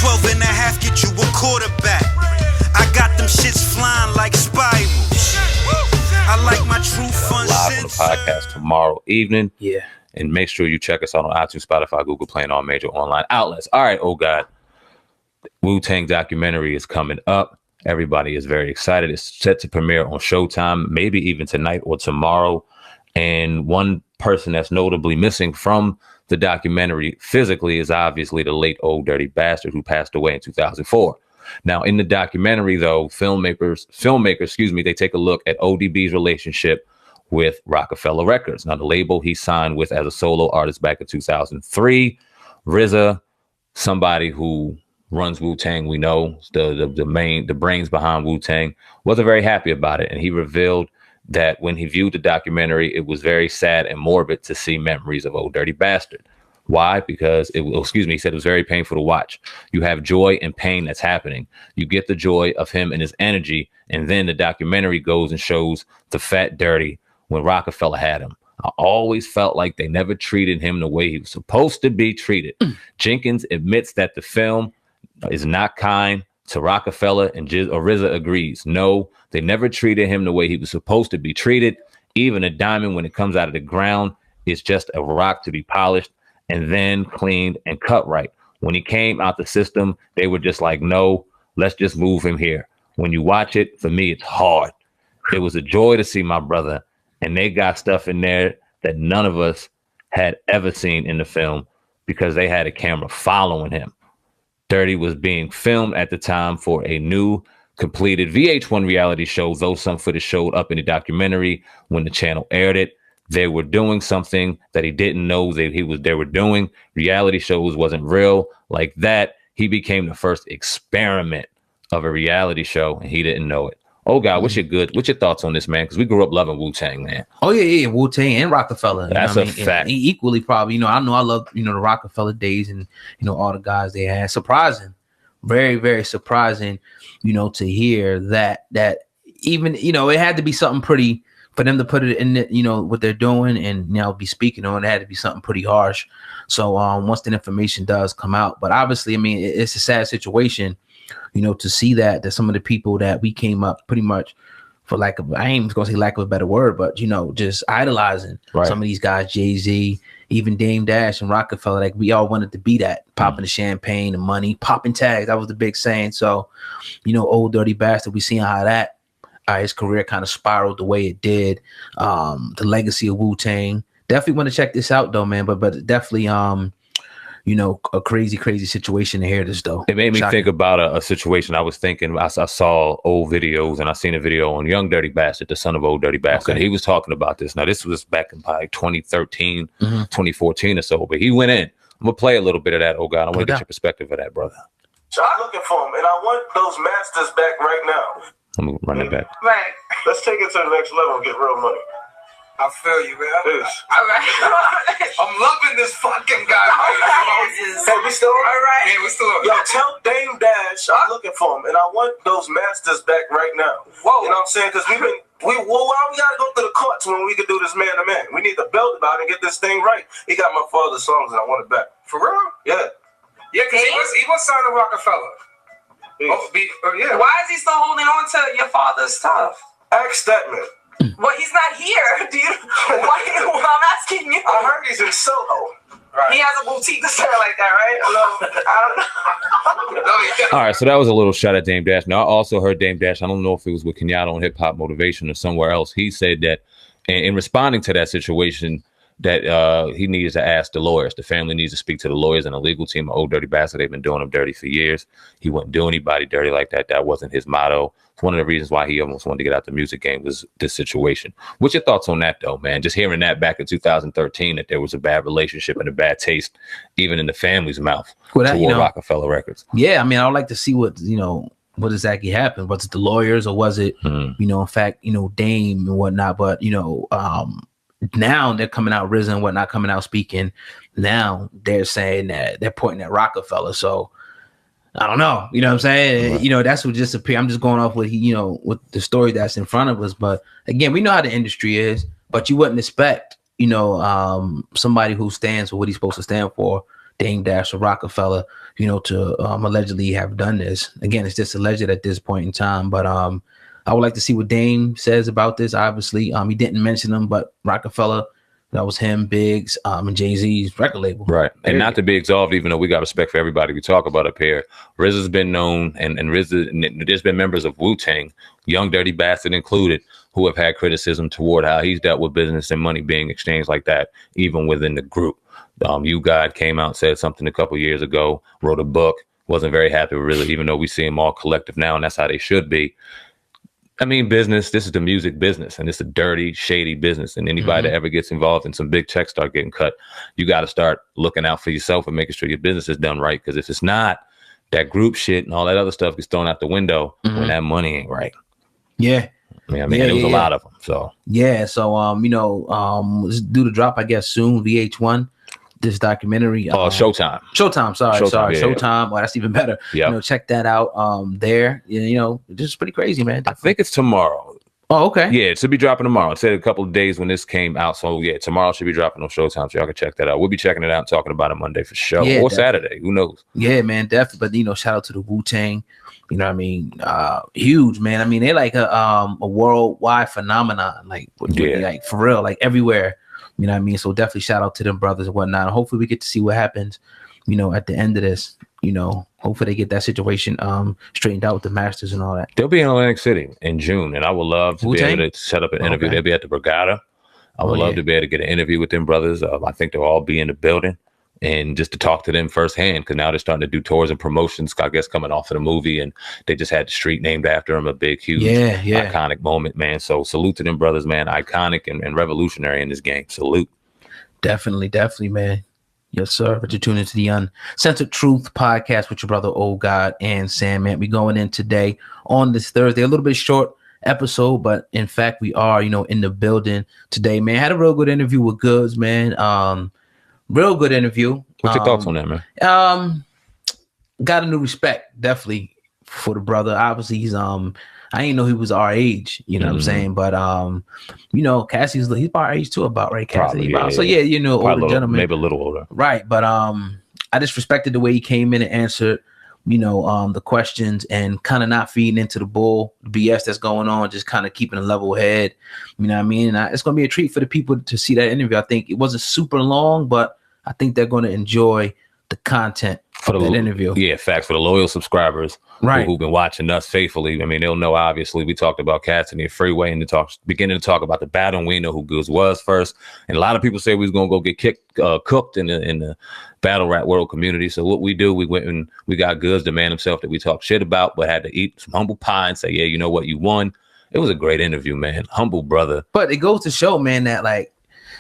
12 and a half get you a quarterback. I got them shits flying like spirals. I like my true fun. Live on the podcast tomorrow evening. Yeah. And make sure you check us out on iTunes, Spotify, Google Play, and all major online outlets. All right, oh God. Wu-Tang documentary is coming up. Everybody is very excited. It's set to premiere on Showtime, maybe even tonight or tomorrow. And one person that's notably missing from the documentary physically is obviously the late O.D.B, who passed away in 2004. Now, in the documentary, though, filmmakers, they take a look at O.D.B's relationship with Roc-A-Fella Records. Now, the label he signed with as a solo artist back in 2003. RZA, somebody who runs Wu-Tang, we know, the brains behind Wu-Tang, wasn't very happy about it. And he revealed that when he viewed the documentary, it was very sad and morbid to see memories of O.D.B. Why? Because he said it was very painful to watch. You have joy and pain that's happening. You get the joy of him and his energy, and then the documentary goes and shows the fat dirty when Roc-A-Fella had him. I always felt like they never treated him the way he was supposed to be treated. Jenkins admits that the film is not kind to Roc-A-Fella, and RZA agrees. No, they never treated him the way he was supposed to be treated. Even a diamond, when it comes out of the ground, is just a rock to be polished and then cleaned and cut right. When he came out the system, they were just like, no, let's just move him here. When you watch it, for me, it's hard. It was a joy to see my brother, and they got stuff in there that none of us had ever seen in the film because they had a camera following him. Dirty was being filmed at the time for a new completed VH1 reality show, though some footage showed up in the documentary when the channel aired it. They were doing something that he didn't know they were doing. Reality shows wasn't real like that. He became the first experiment of a reality show, and he didn't know it. Oh God, what's your thoughts on this, man? Because we grew up loving Wu-Tang, man. Oh yeah, Wu-Tang and Roc-A-Fella. That's a fact. And equally, probably. I love the Roc-A-Fella days and all the guys they had. Surprising, very very surprising. To hear that even it had to be something pretty for them to put it in what they're doing and now be speaking on. It had to be something pretty harsh. So once the information does come out, but obviously, it's a sad situation. To see that some of the people that we came up pretty much for I ain't gonna say lack of a better word, but just idolizing some of these guys, Jay-Z, even Dame Dash and Roc-A-Fella, like we all wanted to be that, popping the champagne, the money, popping tags. That was the big saying. So, old dirty bastard, we seen how that his career kind of spiraled the way it did. The legacy of Wu-Tang. Definitely want to check this out though, man. But definitely a crazy situation to hear this though. It made me think about a situation. I was thinking, I saw old videos and I seen a video on Young Dirty Bastard, the son of O.D.B. Okay. He was talking about this. Now this was back in 2013, 2014 or so, but he went in. I'm gonna play a little bit of that. Oh God, I want to get your perspective of that, brother. So I'm looking for him and I want those masters back right now. I'm gonna run it back. Right. Let's take it to the next level and get real money. I feel you, man. All right. I'm loving this fucking guy. Hey, we still on? All right. Yeah, we still on. Yo, tell Dame Dash I'm looking for him, and I want those masters back right now. Whoa. You know what I'm saying? Because why we gotta go to the courts when we can do this man to man? We need to belt it out and get this thing right. He got my father's songs, and I want it back. For real? Yeah. Yeah, because he was signed to Roc-A-Fella. Yeah. Why is he still holding on to your father's stuff? Ask that man. Well, he's not here. I'm asking you. I heard he's in Soho. Right. He has a boutique to sell like that, right? I don't know. All right, so that was a little shot at Dame Dash. Now, I also heard Dame Dash, I don't know if it was with Kenyatta on Hip Hop Motivation or somewhere else. He said that in responding to that situation, that he needs to ask the lawyers. The family needs to speak to the lawyers and the legal team of Old Dirty Bastard. They've been doing him dirty for years. He wouldn't do anybody dirty like that. That wasn't his motto. It's one of the reasons why he almost wanted to get out the music game was this situation. What's your thoughts on that, though, man? Just hearing that back in 2013, that there was a bad relationship and a bad taste, even in the family's mouth, toward Roc-A-Fella Records. Yeah, I would like to see what exactly happened. Was it the lawyers or was it, in fact, Dame and whatnot? But, now they're coming out, RZA and whatnot, coming out speaking. Now they're saying that they're pointing at Roc-A-Fella. So I don't know. You know what I'm saying? Right. That's what just appeared. I'm just going off with, with the story that's in front of us. But again, we know how the industry is, but you wouldn't expect, somebody who stands for what he's supposed to stand for, Dame Dash or Roc-A-Fella, to allegedly have done this. Again, it's just alleged at this point in time, but I would like to see what Dame says about this. Obviously, he didn't mention them, but Roc-A-Fella, that was him, Biggs, and Jay-Z's record label. Right. And not to be exalted, even though we got respect for everybody we talk about up here. RZA's been known, and there's been members of Wu-Tang, Young Dirty Bastard included, who have had criticism toward how he's dealt with business and money being exchanged like that, even within the group. U-God came out and said something a couple years ago, wrote a book, wasn't very happy with RZA, even though we see them all collective now, and that's how they should be. I mean, business, this is the music business, and it's a dirty, shady business. And anybody that ever gets involved in some big checks start getting cut, you got to start looking out for yourself and making sure your business is done right. Because if it's not, that group shit and all that other stuff gets thrown out the window when that money ain't right. Yeah. Yeah, I mean, there was a lot of them. So it's due to drop, I guess, soon. VH1. This documentary. Showtime. Showtime. Yeah. Well, that's even better. Yeah. Check that out. There. This is pretty crazy, man. I think it's tomorrow. Oh, okay. Yeah, it should be dropping tomorrow. It said a couple of days when this came out. So yeah, tomorrow should be dropping on Showtime. So y'all can check that out. We'll be checking it out and talking about it Monday for sure. Yeah, or definitely. Saturday. Who knows? Yeah, man, definitely. But shout out to the Wu-Tang. You know what I mean? Huge, man. I mean, they're like a worldwide phenomenon. Like for real, like everywhere. You know what I mean? So definitely shout out to them brothers and whatnot. And hopefully we get to see what happens, at the end of this. Hopefully they get that situation straightened out with the masters and all that. They'll be in Atlantic City in June, and I would love to Wu-Tang? be able to set up an interview. They'll be at the Borgata. I would love to be able to get an interview with them brothers. I think they'll all be in the building, and just to talk to them firsthand, because now they're starting to do tours and promotions, I guess, coming off of the movie, and they just had the street named after them, a big, huge, iconic moment, man. So salute to them brothers, man. Iconic and revolutionary in this game. Salute. Definitely, man. Yes, sir. But you're tuning into the Uncensored Truth podcast with your brother, O.God and Sam, man. We going in today on this Thursday, a little bit short episode, but in fact, we are, in the building today, man. Had a real good interview with Goods, man. Real good interview. What's your thoughts on that, man? Got a new respect, definitely, for the brother. Obviously, he's I didn't know he was our age, what I'm saying, but Cassie's he's our age too, about right, Cassie. Probably, So older gentleman, maybe a little older, right? But I just respected the way he came in and answered, the questions, and kind of not feeding into the BS that's going on, just kind of keeping a level head. You know what I mean? And it's gonna be a treat for the people to see that interview. I think it wasn't super long, but I think they're going to enjoy the content for that interview. Yeah, facts. For the loyal subscribers, right, who've been watching us faithfully. I mean, they'll know. Obviously, we talked about Cassidy and Freeway, and beginning to talk about the battle. And we know who Goods was first, and a lot of people say we was gonna go get cooked in the battle rap world community. So what we do, we went and we got Goods, the man himself that we talk shit about, but had to eat some humble pie and say, yeah, you know what, you won. It was a great interview, man. Humble brother. But it goes to show, man, that like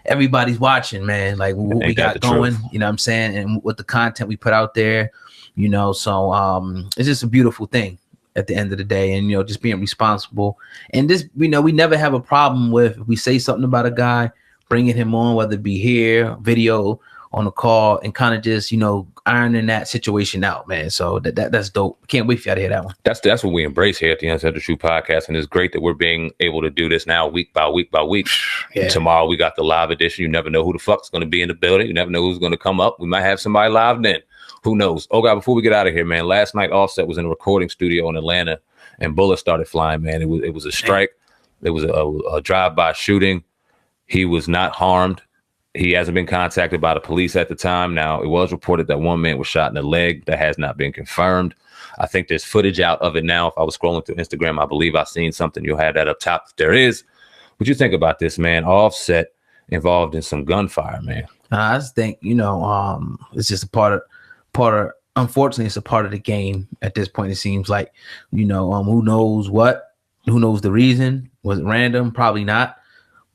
everybody's watching, man, like what we got going, truth. You know what I'm saying? And with the content we put out there, so it's just a beautiful thing at the end of the day. And, just being responsible. And this, we never have a problem with, if we say something about a guy, bringing him on, whether it be here, video, on a call, and kind of just, ironing that situation out, man. So that's dope. Can't wait for y'all to hear that one. That's what we embrace here at the Uncensored Truth podcast. And it's great that we're being able to do this now week by week by week. Yeah. Tomorrow we got the live edition. You never know who the fuck's going to be in the building. You never know who's going to come up. We might have somebody live then. Who knows? Oh, God, before we get out of here, man, last night Offset was in a recording studio in Atlanta and bullets started flying, man. It was a strike. It was a drive-by shooting. He was not harmed. He hasn't been contacted by the police at the time. Now, it was reported that one man was shot in the leg. That has not been confirmed. I think there's footage out of it now. If I was scrolling through Instagram, I believe I've seen something. You'll have that up top. If there is. What you think about this, man? Offset involved in some gunfire, man. I just think, it's just a part of, unfortunately, it's a part of the game at this point. It seems like, who knows what? Who knows the reason? Was it random? Probably not.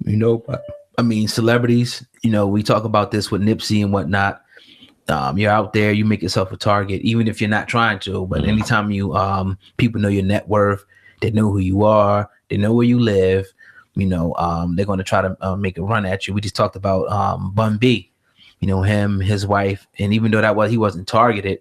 But I mean, celebrities, we talk about this with Nipsey and whatnot. You're out there, you make yourself a target, even if you're not trying to. But anytime people know your net worth, they know who you are, they know where you live, they're going to try to make a run at you. We just talked about Bun B, him, his wife. And even though he wasn't targeted,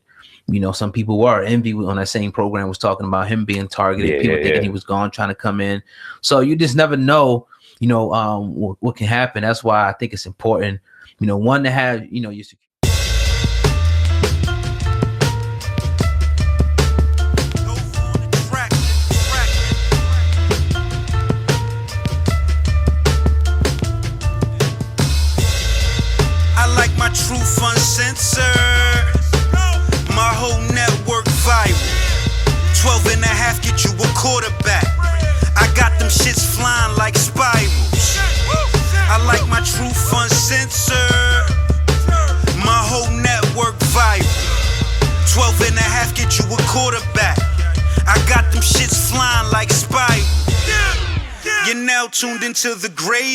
some people were. Envy on that same program was talking about him being targeted, people thinking he was gone, trying to come in. So you just never know. What can happen. That's why I think it's important, one, to have, your security. truth uncensored. My whole network viral. 12 and a half get you a quarterback. I got them shits flying like spirals. I like my truth uncensored. My whole network viral. 12 and a half get you a quarterback. I got them shits flying like spirals. You're now tuned into the grave.